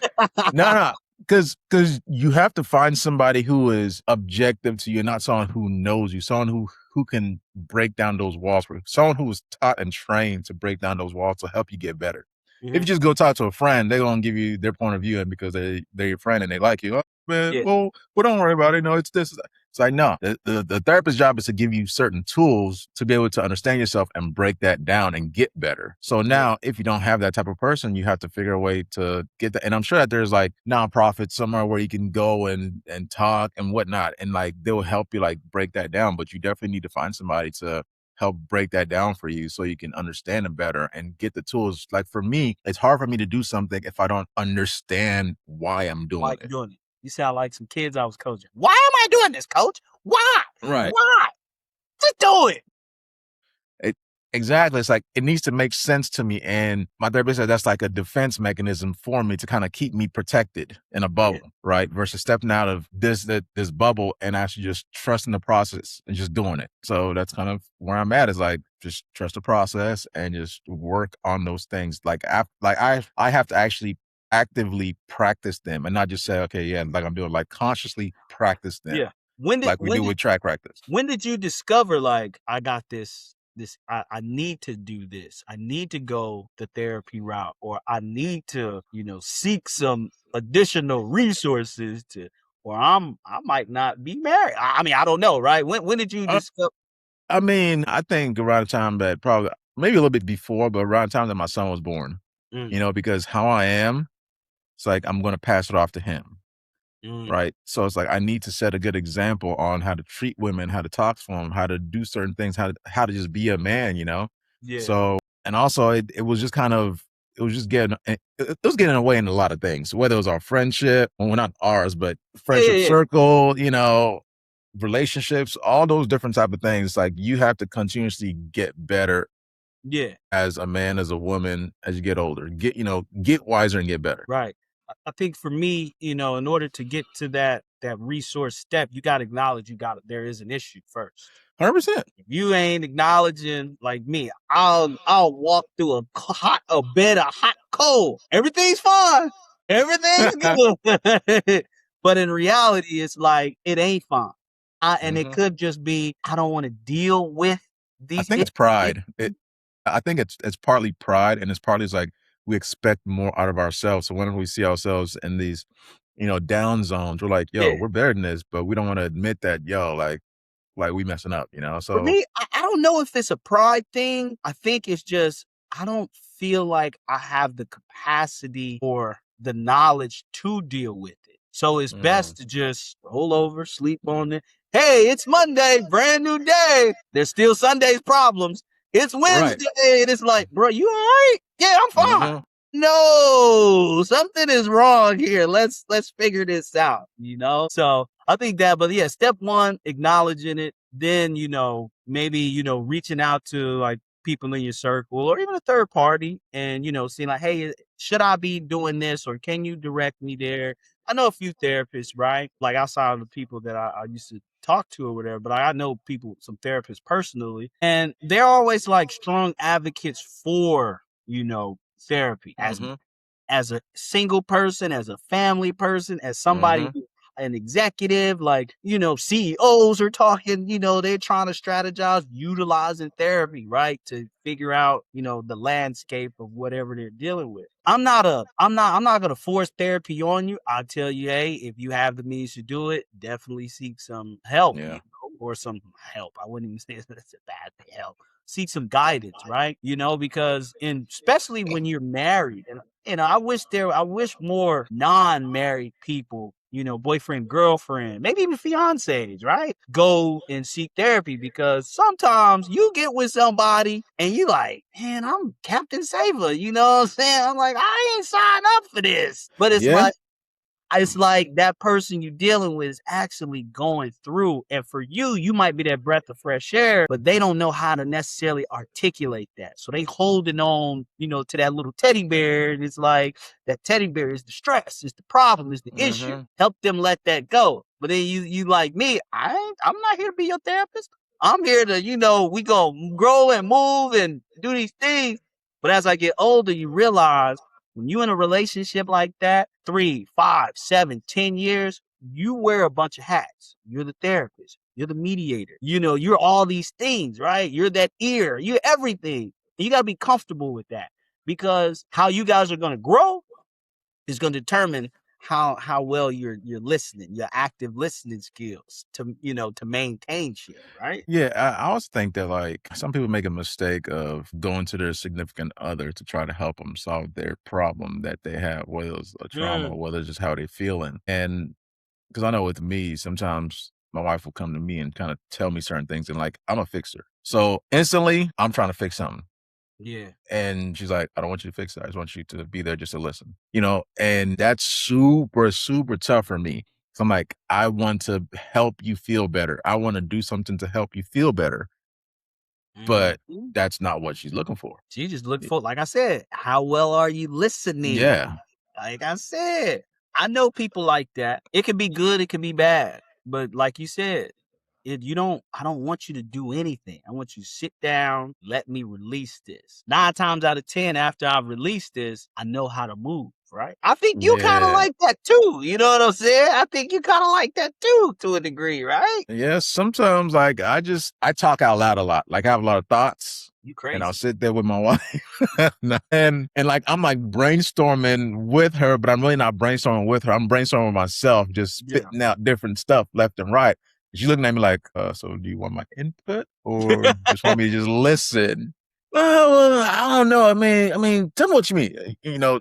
because you have to find somebody who is objective to you, not someone who knows you, someone who can break down those walls for you, someone who was taught and trained to break down those walls to help you get better. If you just go talk to a friend, they're gonna give you their point of view, and because they're your friend and they like you, oh, man, well, don't worry about it. No, it's this. It's like, no, the therapist's job is to give you certain tools to be able to understand yourself and break that down and get better. So now, if you don't have that type of person, you have to figure a way to get that. And I'm sure that there's like nonprofits somewhere where you can go and talk and whatnot, and like they'll help you like break that down. But you definitely need to find somebody to help break that down for you so you can understand it better and get the tools. Like for me, it's hard for me to do something if I don't understand why I'm doing Like it. doing it. You sound like some kids I was coaching. Why am I doing this, coach? Why? Right. Why? Just do it. It exactly. It's like it needs to make sense to me. And my therapist said that's like a defense mechanism for me to kind of keep me protected in a Yeah. bubble, right? Versus stepping out of this bubble and actually just trusting the process and just doing it. So that's kind of where I'm at, is like just trust the process and just work on those things. Like I have to actually actively practice them and not just say, okay, yeah, like I'm doing, like consciously practice them Yeah. When did like we when do did with track practice. when did you discover like I got this I need to do this. I need to go the therapy route, or I need to, seek some additional resources to, or I might not be married. I mean, I don't know, right? When did you discover? I mean, I think around the time that probably maybe a little bit before, but around the time that my son was born, Mm, because how I am, it's like I'm gonna pass it off to him, mm, right? So it's like I need to set a good example on how to treat women, how to talk to them, how to do certain things, how to just be a man. yeah. So and also it was just kind of it was just getting it was getting away in a lot of things, whether it was our friendship, well, not ours, but Yeah, friendship yeah, yeah. circle, relationships, all those different type of things. Like you have to continuously get better Yeah. as a man, as a woman, as you get older. Get wiser and get better. Right. I think for me, in order to get to that resource step, you got to acknowledge there is an issue first. 100%. If you ain't acknowledging, like me, I'll walk through a bed of hot coal. Everything's fine. Everything's good. But in reality, it's like it ain't fine. And it Mhm. could just be I don't want to deal with I these think it's issues. pride. I think it's partly pride, and it's partly it's like we expect more out of ourselves. So whenever we see ourselves in these, down zones, we're like, "Yo, Yeah. we're better than this," but we don't want to admit that, "Yo, like we messing up." For So me, I don't know if it's a pride thing. I think it's just I don't feel like I have the capacity or the knowledge to deal with it. So it's mm, best to just roll over, sleep on it. Hey, it's Monday, brand new day. There's still Sunday's problems. It's right. Wednesday, and it's like, bro, you all right? Yeah, I'm fine. Mhm. No, something is wrong here. Let's figure this out. So I think that, but yeah, step one, acknowledging it, then, maybe, reaching out to like people in your circle or even a third party and, seeing like, hey, should I be doing this or can you direct me there? I know a few therapists, right? Like outside of the people that I used to talk to or whatever, but I know some therapists personally, and they're always like strong advocates for, therapy Mhm. as a single person, as a family person, as somebody Mhm. who an executive, like, CEOs are talking, they're trying to strategize utilizing therapy, right? To figure out, the landscape of whatever they're dealing with. I'm not gonna force therapy on you. I'll tell you, hey, if you have the means to do it, definitely seek some help, Yeah. or some help. I wouldn't even say that's a bad thing, help. Seek some guidance, right? Because especially when you're married, and I wish more non-married people, boyfriend, girlfriend, maybe even fiancés, right? Go and seek therapy because sometimes you get with somebody and you like, man, I'm Captain Saver, you know what I'm saying? I'm like, I ain't signed up for this. But Yeah. it's like that person you're dealing with is actually going through. And for you, you might be that breath of fresh air, but they don't know how to necessarily articulate that. So they holding on, to that little teddy bear. And it's like that teddy bear is the stress, is the problem, is the issue. Mhm. Help them let that go. But then you like me, I'm not here to be your therapist. I'm here to, we gonna grow and move and do these things. But as I get older, you realize when you in a relationship like that, 3, 5, 7, 10 years, you wear a bunch of hats. You're the therapist. You're the mediator. You're all these things, right? You're that ear. You're everything. You got to be comfortable with that because how you guys are going to grow is going to determine how well you're listening, your active listening skills to maintain shit, right? Yeah, I also think that like some people make a mistake of going to their significant other to try to help them solve their problem that they have, whether it's a trauma Mm, or whether it's just how they're feeling. And because I know with me, sometimes my wife will come to me and kind of tell me certain things, and like I'm a fixer. So instantly I'm trying to fix something. Yeah. And she's like, I don't want you to fix it. I just want you to be there just to listen, and that's super, super tough for me. So I'm like, I want to help you feel better. I want to do something to help you feel better, but Mhm. that's not what she's looking for. She just look for, like I said, how well are you listening? Yeah. Like I said, I know people like that. It can be good, it can be bad. But like you said, I don't want you to do anything. I want you to sit down, let me release this. 9 times out of 10, after I've released this, I know how to move, right? I think you kind of Yeah. like that too. You know what I'm saying? I think you kind of like that too, to a degree, right? Yeah. Sometimes like I talk out loud a lot. Like I have a lot of thoughts. You And I'll crazy. sit there with my wife and like I'm like brainstorming with her, but I'm really not brainstorming with her. I'm brainstorming with myself, just Yeah. spitting out different stuff left and right. She's looking at me like, so do you want my input or just want me to just listen? Well, I don't know. I mean, tell me what you mean.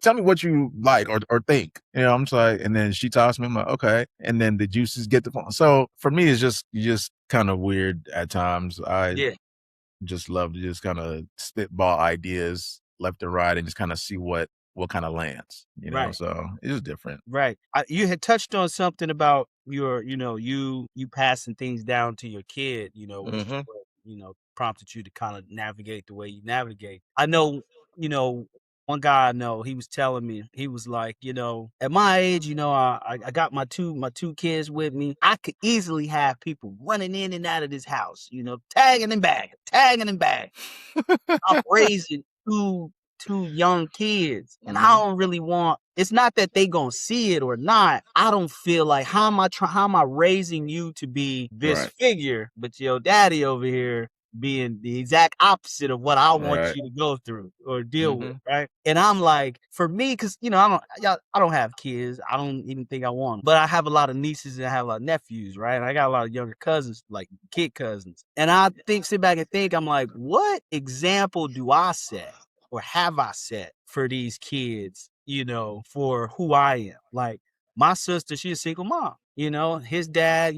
Tell me what you like or think. I'm just like, and then she talks to me. I'm like, okay. And then the juices get the phone. So for me, it's just kind of weird at times. I Yeah. just love to just kind of spitball ideas left and right and just kind of see what kind of lands, Right. so it is different. Right. You had touched on something about your, you passing things down to your kid, which is Hmm. what, prompted you to kind of navigate the way you navigate. I know, you know, one guy I know, he was telling me, he was like, at my age, I got my two kids with me. I could easily have people running in and out of this house, tagging and bagging. I'm raising two young kids, and I Hmm. don't really want, it's not that they gonna see it or not. I don't feel like, how am I raising you to be this Right. figure, but your daddy over here being the exact opposite of what I want Right. you to go through or deal with, Hmm. right? And I'm like, for me, because I don't have kids. I don't even think I want 'em, but I have a lot of nieces and I have a lot of nephews, right? And I got a lot of younger cousins, like kid cousins. And I sit back and think, I'm like, what example do I set or have I set for these kids, for who I am? Like my sister, she's a single mom, his dad,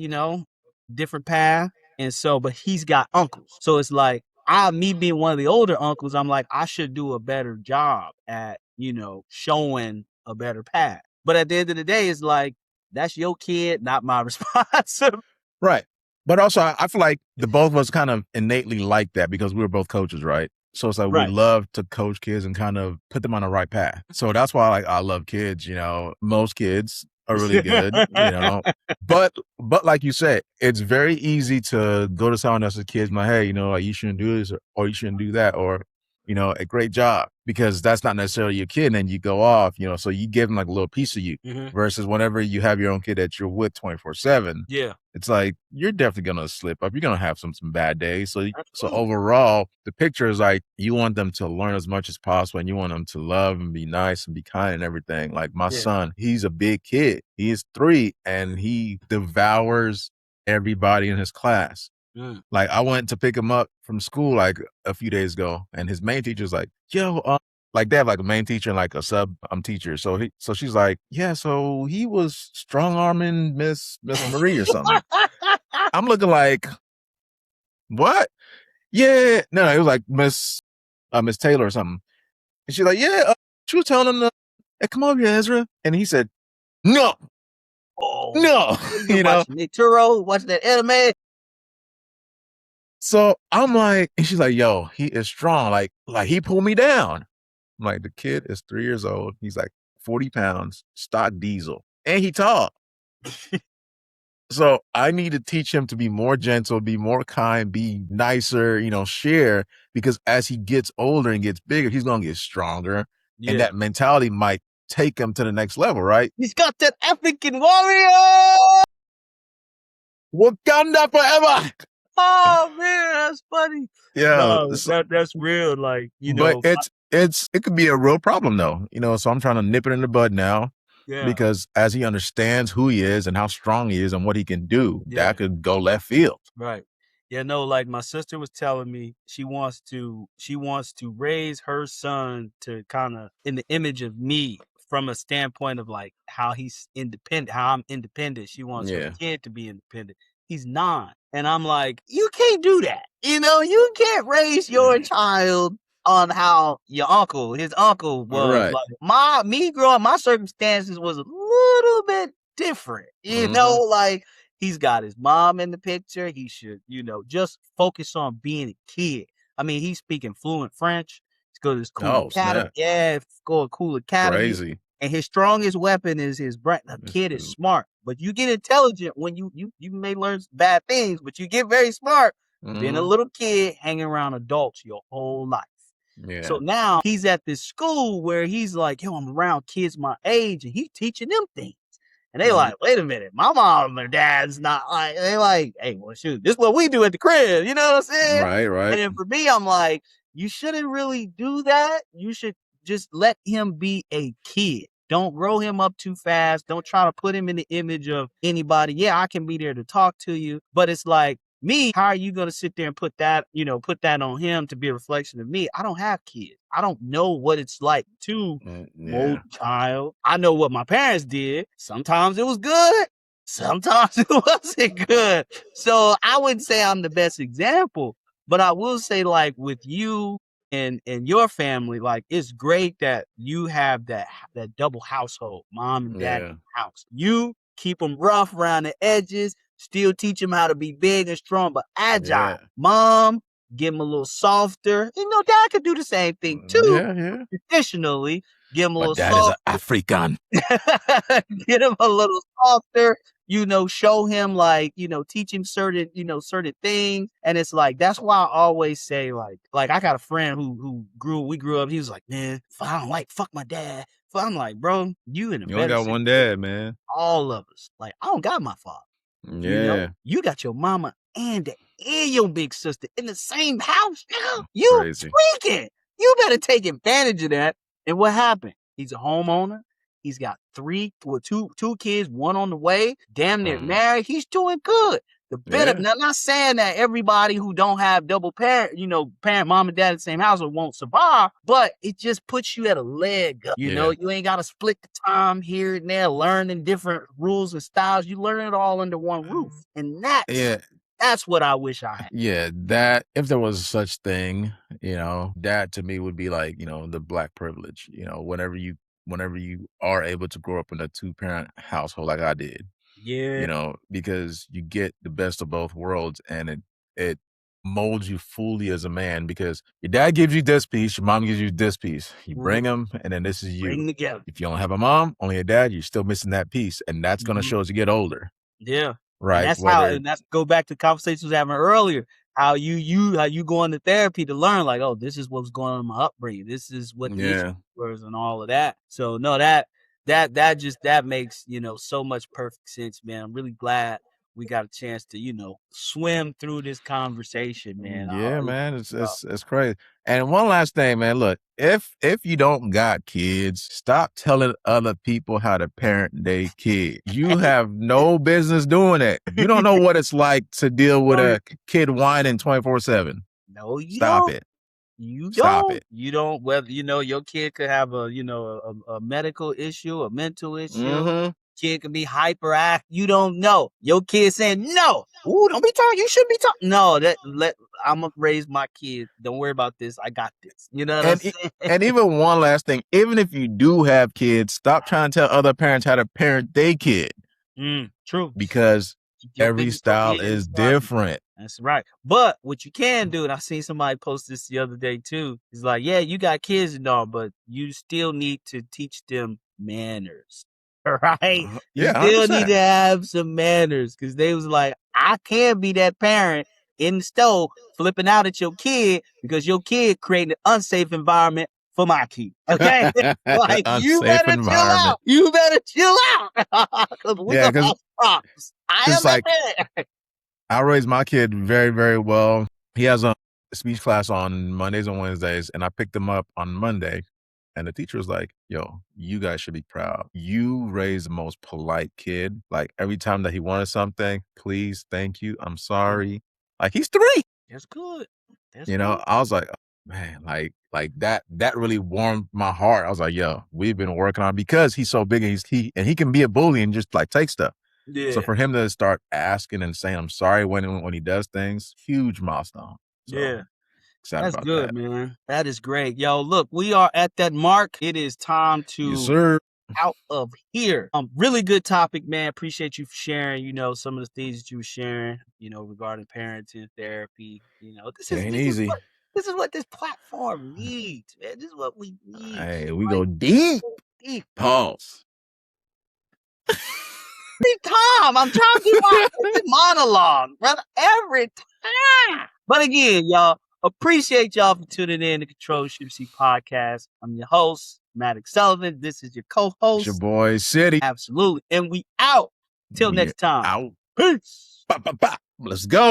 different path. And so, but he's got uncles. So it's like, me being one of the older uncles, I'm like, I should do a better job at, showing a better path. But at the end of the day, it's like, that's your kid, not my responsibility. Right. But also, I feel like the both of us kind of innately like that because we were both coaches, right? So it's like we Right. love to coach kids and kind of put them on the right path. So that's why I love kids. Most kids are really good. But like you said, it's very easy to go to someone else's kids, like, hey, like you shouldn't do this or you shouldn't do that, or a great job, because that's not necessarily your kid. And then you go off, so you give them like a little piece of you. Mhm. Versus whenever you have your own kid that you're with 24/7, Yeah, it's like you're definitely gonna slip up. You're gonna have some bad days. So absolutely. overall, the picture is like you want them to learn as much as possible, and you want them to love and be nice and be kind and everything. Like my Yeah. son, he's a big kid. He is 3, and he devours everybody in his class. Mm. Like I went to pick him up from school like a few days ago, and his main teacher's like, "Yo, like they have like a main teacher and like a sub teacher." So she's like, "Yeah, so he was strong arming Miss Marie or something." I'm looking like, "What?" Yeah, no, it was like Miss Taylor or something. And she's like, "Yeah, she was telling him to, hey, come over here, Ezra." And he said, "No, Oh, no," what you been you know. watching? Nick Turo? Watching that anime? So I'm like, and she's like, "Yo, he is strong. Like he pulled me down." I'm like, the kid is 3 years old. He's like 40 pounds, stock diesel, and he tall. So I need to teach him to be more gentle, be more kind, be nicer, share, because as he gets older and gets bigger, he's going to get stronger. And Yeah. that mentality might take him to the next level, right? He's got that African warrior! Wakanda forever. Oh, man, that's funny. Yeah. No, that's real, like, But it could be a real problem though, so I'm trying to nip it in the bud now, yeah, because as he understands who he is and how strong he is and what he can do, yeah. that could go left field. Right. Yeah, no, like my sister was telling me she wants to raise her son to kind of in the image of me from a standpoint of like how he's independent, how I'm independent. She wants her Yeah. kid to be independent. He's 9. And I'm like, you can't do that. You can't raise your child on how his uncle was. Right. Like me growing up, my circumstances was a little bit different. Like he's got his mom in the picture. He should, just focus on being a kid. I mean, he's speaking fluent French. He's go to this cool Oh, academy. snap. Yeah, go to cool academy. Crazy. And his strongest weapon is his brain. The kid is smart, but you get intelligent when you may learn bad things, but you get very smart being a little kid hanging around adults your whole life. Yeah. So now he's at this school where he's like, yo, I'm around kids my age, and he's teaching them things. And they like, wait a minute, my mom and dad's not like, they like, hey, well, shoot, this is what we do at the crib. You know what I'm saying? Right. And then for me, I'm like, you shouldn't really do that. You should just let him be a kid. Don't grow him up too fast. Don't try to put him in the image of anybody. Yeah, I can be there to talk to you, but it's like, me, how are you going to sit there and put that on him to be a reflection of me? I don't have kids. I don't know what it's like to mold a child. I know what my parents did. Sometimes it was good. Sometimes it wasn't good. So I wouldn't say I'm the best example, but I will say, like, with you and your family, like, it's great that you have that double household, mom and dad in the house. You keep them rough around the edges. Still teach him how to be big and strong, but agile. Yeah. Mom, give him a little softer. Dad could do the same thing too. Yeah. Traditionally, give him a little dad softer. is an African. Get him a little softer. Show him, like, teach him certain things. And it's like, that's why I always say, like I got a friend who we grew up. He was like, man, if I don't like, fuck my dad. So I'm like, bro, you in a You only better got one dad, man. all of us. Like, I don't got my father. Yeah. You got your mama and your big sister in the same house now. You Crazy. tweaking. You better take advantage of that. And what happened? He's a homeowner. He's got two kids, one on the way, damn near married. He's doing good. The benefit. Now, I'm not saying that everybody who don't have double parent, mom and dad in the same household won't survive, but it just puts you at a leg up. You ain't got to split the time here and there, learning different rules and styles. You learn it all under one roof. And that's what I wish I had. Yeah, that if there was such thing, that to me would be like, the Black privilege, whenever you are able to grow up in a 2-parent household like I did. Yeah. Because you get the best of both worlds, and it molds you fully as a man, because your dad gives you this piece, your mom gives you this piece. You bring them, and then this is you. Bring together. If you don't have a mom, only a dad, you're still missing that piece, and that's going to show as you get older. Yeah. Right. And that's go back to conversations we were having earlier. How you go into therapy to learn, like, oh, this is what's going on in my upbringing. This is what the issue was and all of that. So no, that makes, so much perfect sense, man. I'm really glad we got a chance to, swim through this conversation, man. Yeah, man. It's crazy. And one last thing, man. Look, if you don't got kids, stop telling other people how to parent their kid. You have no business doing it. You don't know what it's like to deal with a kid whining 24/7. No, you Stop don't. it. You Stop don't. it. You don't. Whether your kid could have a medical issue, a mental issue. Kid can be hyperactive. You don't know. Your kid saying no. Ooh, don't be talking. You shouldn't be talking. No, I'm gonna raise my kid. Don't worry about this. I got this. You know what I'm saying? And even one last thing. Even if you do have kids, stop trying to tell other parents how to parent their kid. True. Because every style is different. That's right. But what you can do, and I seen somebody post this the other day too, is like, yeah, you got kids and all, but you still need to teach them manners. Right? You still 100%. need to have some manners, because they was like, I can't be that parent in the stove flipping out at your kid because your kid created an unsafe environment for my kid. Okay? Like, you better chill out. You better chill out. Because we gonna have problems. I am that parent. I raised my kid very, very well. He has a speech class on Mondays and Wednesdays, and I picked him up on Monday. And the teacher was like, yo, you guys should be proud. You raised the most polite kid. Like, every time that he wanted something, please, thank you, I'm sorry. Like, he's 3. That's good. I was like, oh, man, like that really warmed my heart. I was like, yo, we've been working on, because he's so big, and he can be a bully and just like take stuff. Yeah. So for him to start asking and saying I'm sorry when he does things, huge milestone. So Yeah. excited That's about good, that. man. That is great. Yo, look, we are at that mark. It is time Yes, to sir. out of here. Really good topic, man. Appreciate you for sharing, some of the things that you were sharing, regarding parenting, therapy. It ain't easy. This is what this platform needs, man. This is what we need. Hey, we Like, go deep. deep. Pause. Every time I'm trying to do my monologue, brother. Every time. But again, y'all, appreciate y'all for tuning in to Control SHFT C Podcast. I'm your host, Maddox Sullivan. This is your It's co-host. your boy City. Absolutely. And we out. Till We next time. out. Peace. Ba, ba, ba. Let's go.